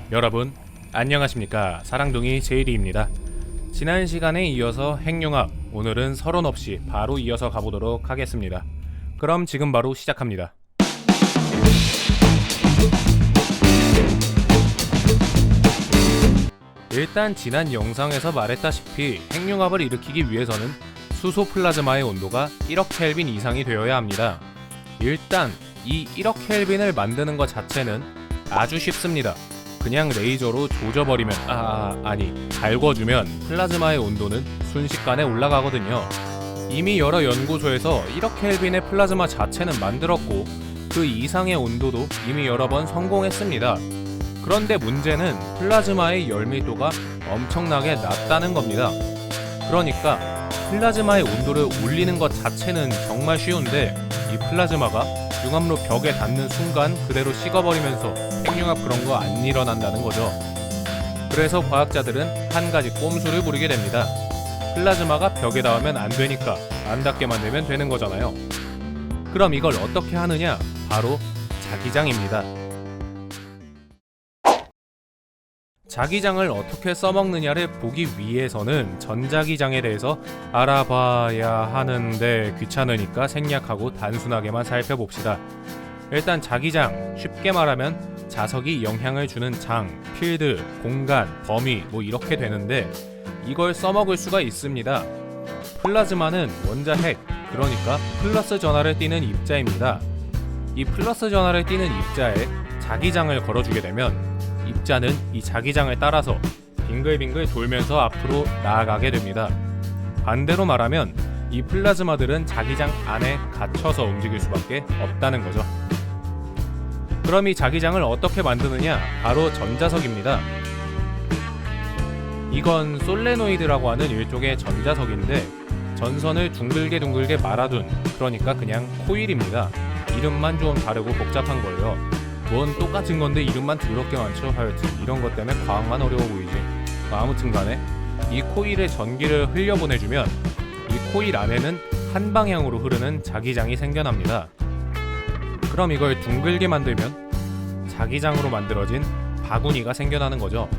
여러분 안녕하십니까. 사랑둥이 제이리입니다. 지난 시간에 이어서 핵융합, 오늘은 서론 없이 바로 이어서 가보도록 하겠습니다. 그럼 지금 바로 시작합니다. 일단 지난 영상에서 말했다시피 핵융합을 일으키기 위해서는 수소 플라즈마의 온도가 1억 켈빈 이상이 되어야 합니다. 일단 이 1억 켈빈을 만드는 것 자체는 아주 쉽습니다. 그냥 레이저로 조져버리면 달궈주면 플라즈마의 온도는 순식간에 올라가거든요. 이미 여러 연구소에서 1억 켈빈의 플라즈마 자체는 만들었고 그 이상의 온도도 이미 여러 번 성공했습니다. 그런데 문제는 플라즈마의 열밀도가 엄청나게 낮다는 겁니다. 그러니까 플라즈마의 온도를 올리는 것 자체는 정말 쉬운데 이 플라즈마가 융합로 벽에 닿는 순간 그대로 식어버리면서 핵융합 그런 거 안 일어난다는 거죠. 그래서 과학자들은 한 가지 꼼수를 부리게 됩니다. 플라즈마가 벽에 닿으면 안 되니까 안 닿게 만들면 되는 거잖아요. 그럼 이걸 어떻게 하느냐? 바로 자기장입니다. 자기장을 어떻게 써먹느냐를 보기 위해서는 전자기장에 대해서 알아봐야 하는데 귀찮으니까 생략하고 단순하게만 살펴봅시다. 일단 자기장, 쉽게 말하면 자석이 영향을 주는 장, 필드, 공간, 범위 이렇게 되는데 이걸 써먹을 수가 있습니다. 플라즈마는 원자핵, 그러니까 플러스 전하를 띠는 입자입니다. 이 플러스 전하를 띠는 입자에 자기장을 걸어주게 되면 입자는 이 자기장을 따라서 빙글빙글 돌면서 앞으로 나아가게 됩니다. 반대로 말하면 이 플라즈마들은 자기장 안에 갇혀서 움직일 수밖에 없다는 거죠. 그럼 이 자기장을 어떻게 만드느냐? 바로 전자석입니다. 이건 솔레노이드라고 하는 일종의 전자석인데 전선을 둥글게 말아둔, 그러니까 그냥 코일입니다. 이름만 좀 다르고 복잡한 거예요. 뭔 똑같은 건데 이름만 더럽게 많죠. 하여튼 이런 것 때문에 과학만 어려워 보이지. 아무튼 간에 이 코일에 전기를 흘려보내주면 이 코일 안에는 한 방향으로 흐르는 자기장이 생겨납니다. 그럼 이걸 둥글게 만들면 자기장으로 만들어진 바구니가 생겨나는 거죠.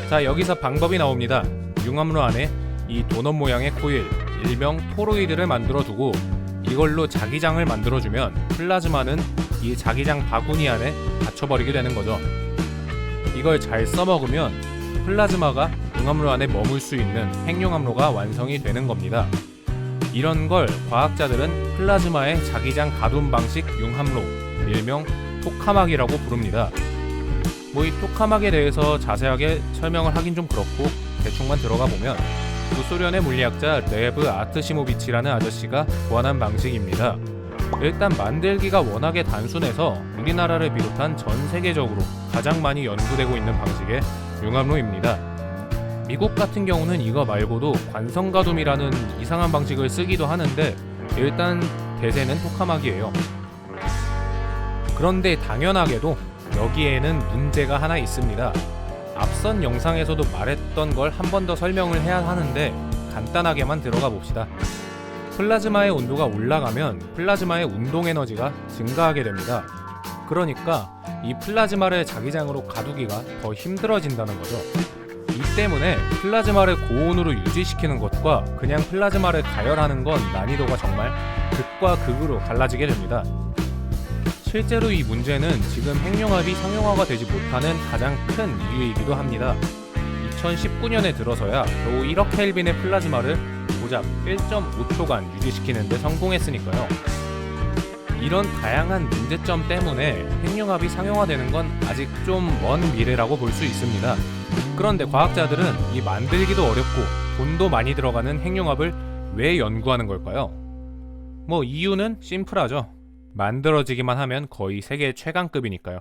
자, 여기서 방법이 나옵니다. 융합로 안에 이 도넛 모양의 코일, 일명 토로이드를 만들어두고 이걸로 자기장을 만들어주면 플라즈마는 이 자기장 바구니 안에 갇혀버리게 되는 거죠. 이걸 잘 써먹으면 플라즈마가 융합로 안에 머물 수 있는 핵융합로가 완성이 되는 겁니다. 이런 걸 과학자들은 플라즈마의 자기장 가둔 방식 융합로, 일명 토카막이라고 부릅니다. 이 토카막에 대해서 자세하게 설명을 하긴 좀 그렇고 대충만 들어가 보면 구소련의 물리학자 레브 아트시모비치라는 아저씨가 고안한 방식입니다. 일단 만들기가 워낙에 단순해서 우리나라를 비롯한 전 세계적으로 가장 많이 연구되고 있는 방식의 융합로입니다. 미국 같은 경우는 이거 말고도 관성가둠이라는 이상한 방식을 쓰기도 하는데 일단 대세는 토카막이에요. 그런데 당연하게도 여기에는 문제가 하나 있습니다. 앞선 영상에서도 말했던 걸 한 번 더 설명을 해야 하는데 간단하게만 들어가 봅시다. 플라즈마의 온도가 올라가면 플라즈마의 운동 에너지가 증가하게 됩니다. 그러니까 이 플라즈마를 자기장으로 가두기가 더 힘들어진다는 거죠. 이 때문에 플라즈마를 고온으로 유지시키는 것과 그냥 플라즈마를 가열하는 건 난이도가 정말 극과 극으로 갈라지게 됩니다. 실제로 이 문제는 지금 핵융합이 상용화가 되지 못하는 가장 큰 이유이기도 합니다. 2019년에 들어서야 겨우 1억 켈빈의 플라즈마를 고작 1.5초간 유지시키는 데 성공했으니까요. 이런 다양한 문제점 때문에 핵융합이 상용화되는 건 아직 좀 먼 미래라고 볼 수 있습니다. 그런데 과학자들은 이 만들기도 어렵고 돈도 많이 들어가는 핵융합을 왜 연구하는 걸까요? 이유는 심플하죠. 만들어지기만 하면 거의 세계 최강급이니까요.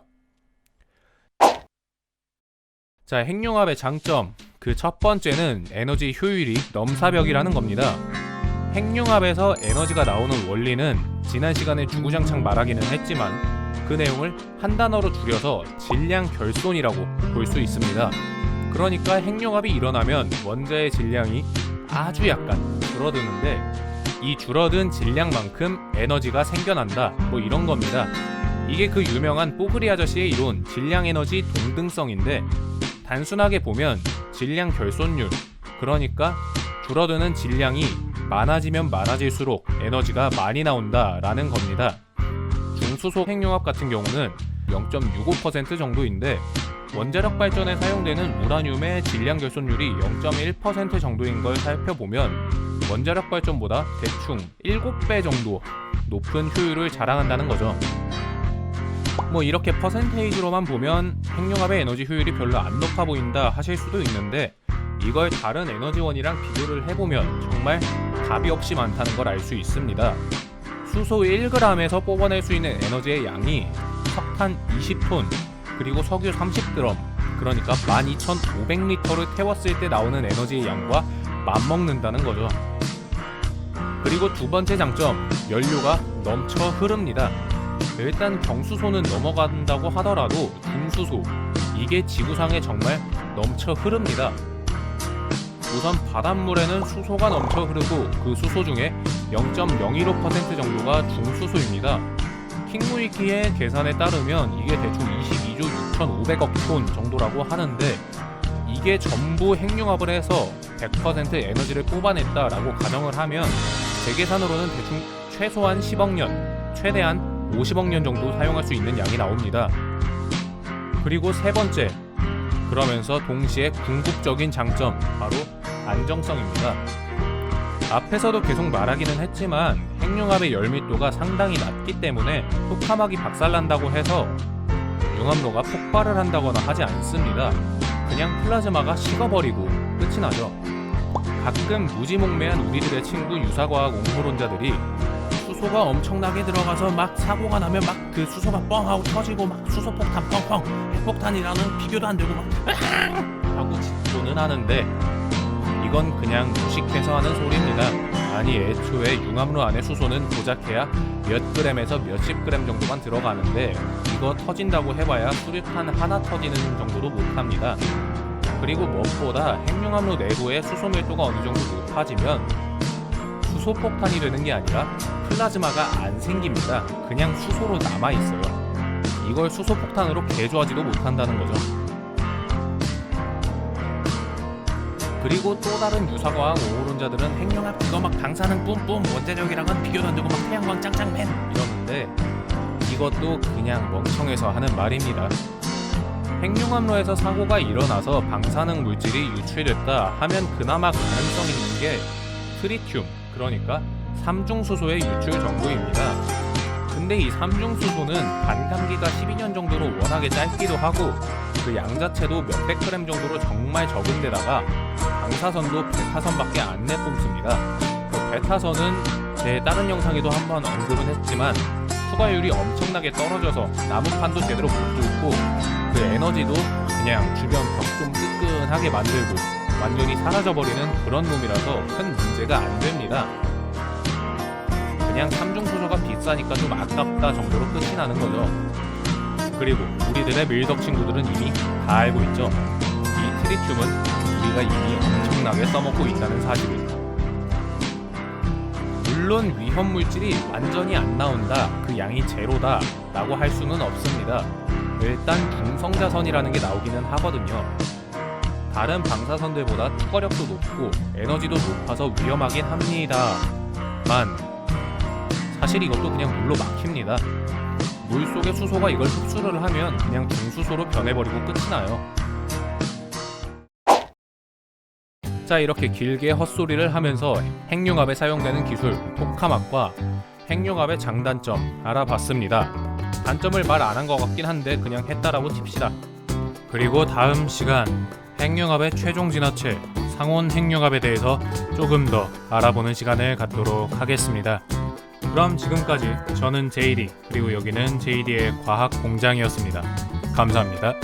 자, 핵융합의 장점, 그 첫 번째는 에너지 효율이 넘사벽이라는 겁니다. 핵융합에서 에너지가 나오는 원리는 지난 시간에 주구장창 말하기는 했지만 그 내용을 한 단어로 줄여서 질량 결손이라고 볼 수 있습니다. 그러니까 핵융합이 일어나면 원자의 질량이 아주 약간 줄어드는데 이 줄어든 질량만큼 에너지가 생겨난다, 이런 겁니다. 이게 그 유명한 뽀글이 아저씨의 이론 질량 에너지 동등성인데, 단순하게 보면 질량 결손율, 그러니까 줄어드는 질량이 많아지면 많아질수록 에너지가 많이 나온다라는 겁니다. 중수소 핵융합 같은 경우는 0.65% 정도인데, 원자력 발전에 사용되는 우라늄의 질량 결손율이 0.1% 정도인 걸 살펴보면 원자력 발전보다 대충 7배 정도 높은 효율을 자랑한다는 거죠. 뭐 이렇게 퍼센테이지로만 보면 핵융합의 에너지 효율이 별로 안 높아 보인다 하실 수도 있는데, 이걸 다른 에너지원이랑 비교를 해보면 정말 답이 없이 많다는 걸 알 수 있습니다. 수소 1g에서 뽑아낼 수 있는 에너지의 양이 석탄 20톤, 그리고 석유 30g, 그러니까 12,500리터를 태웠을 때 나오는 에너지의 양과 맞먹는다는 거죠. 그리고 두 번째 장점, 연료가 넘쳐 흐릅니다. 일단 경수소는 넘어간다고 하더라도 중수소, 이게 지구상에 정말 넘쳐 흐릅니다. 우선 바닷물에는 수소가 넘쳐 흐르고 그 수소 중에 0.015% 정도가 중수소입니다. 킹무이키의 계산에 따르면 이게 대충 22조 6,500억 톤 정도라고 하는데, 이게 전부 핵융합을 해서 100% 에너지를 뽑아냈다라고 가정을 하면 제 계산으로는 대충 최소한 10억 년, 최대한 50억 년 정도 사용할 수 있는 양이 나옵니다. 그리고 세 번째, 그러면서 동시에 궁극적인 장점, 바로 안정성입니다. 앞에서도 계속 말하기는 했지만 핵융합의 열밀도가 상당히 낮기 때문에 토카막이 박살난다고 해서 융합로가 폭발을 한다거나 하지 않습니다. 그냥 플라즈마가 식어버리고 끝이 나죠. 가끔 무지몽매한 우리들의 친구 유사과학 옹호론자들이 수소가 엄청나게 들어가서 막 사고가 나면 막 그 수소가 뻥 하고 터지고 막 수소폭탄 펑펑, 핵폭탄이라는 비교도 안 되고 막 하고 짓고는 하는데, 이건 그냥 무식해서 하는 소리입니다. 아니, 애초에 융합로 안에 수소는 고작해야 몇 그램에서 몇십 그램 정도만 들어가는데, 이거 터진다고 해봐야 수류탄 하나 터지는 정도도 못합니다. 그리고 무엇보다 핵융합로 내부의 수소 밀도가 어느 정도 높아지면 수소폭탄이 되는 게 아니라 플라즈마가 안 생깁니다. 그냥 수소로 남아있어요. 이걸 수소폭탄으로 개조하지도 못한다는 거죠. 그리고 또 다른 유사과학 옹호론자들은 핵융합 그거 막 방사능 뿜뿜, 원자력이랑은 비교도 안 되고 막 태양광 짱짱맨 이러는데, 이것도 그냥 멍청해서 하는 말입니다. 핵융합로에서 사고가 일어나서 방사능 물질이 유출됐다 하면 그나마 가능성 있는 게 트리튬, 그러니까 삼중수소의 유출 정도입니다. 근데 이 삼중수소는 반감기가 12년 정도로 워낙에 짧기도 하고 그 양 자체도 몇백 그램 정도로 정말 적은 데다가 방사선도 베타선밖에 안 내뿜습니다. 베타선은 제 다른 영상에도 한번 언급은 했지만 투과율이 엄청나게 떨어져서 나무판도 제대로 못 뚫고 그 에너지도 그냥 주변 벽 좀 뜨끈하게 만들고 완전히 사라져버리는 그런 놈이라서 큰 문제가 안 됩니다. 그냥 삼중수소가 비싸니까 좀 아깝다 정도로 끝이 나는 거죠. 그리고 우리들의 밀덕 친구들은 이미 다 알고 있죠. 이 트리튬은 우리가 이미 엄청나게 써먹고 있다는 사실을. 물론 위험 물질이 완전히 안 나온다, 그 양이 제로다 라고 할 수는 없습니다. 일단 중성자선이라는 게 나오기는 하거든요. 다른 방사선들보다 투과력도 높고 에너지도 높아서 위험하긴 합니다만 사실 이것도 그냥 물로 막힙니다. 물속의 수소가 이걸 흡수를 하면 그냥 중수소로 변해버리고 끝이 나요. 자, 이렇게 길게 헛소리를 하면서 핵융합에 사용되는 기술 토카막과 핵융합의 장단점 알아봤습니다. 단점을 말 안 한 것 같긴 한데 그냥 했다라고 칩시다. 그리고 다음 시간 핵융합의 최종 진화체 상온 핵융합에 대해서 조금 더 알아보는 시간을 갖도록 하겠습니다. 그럼 지금까지 저는 JD, 그리고 여기는 JD의 과학 공장이었습니다. 감사합니다.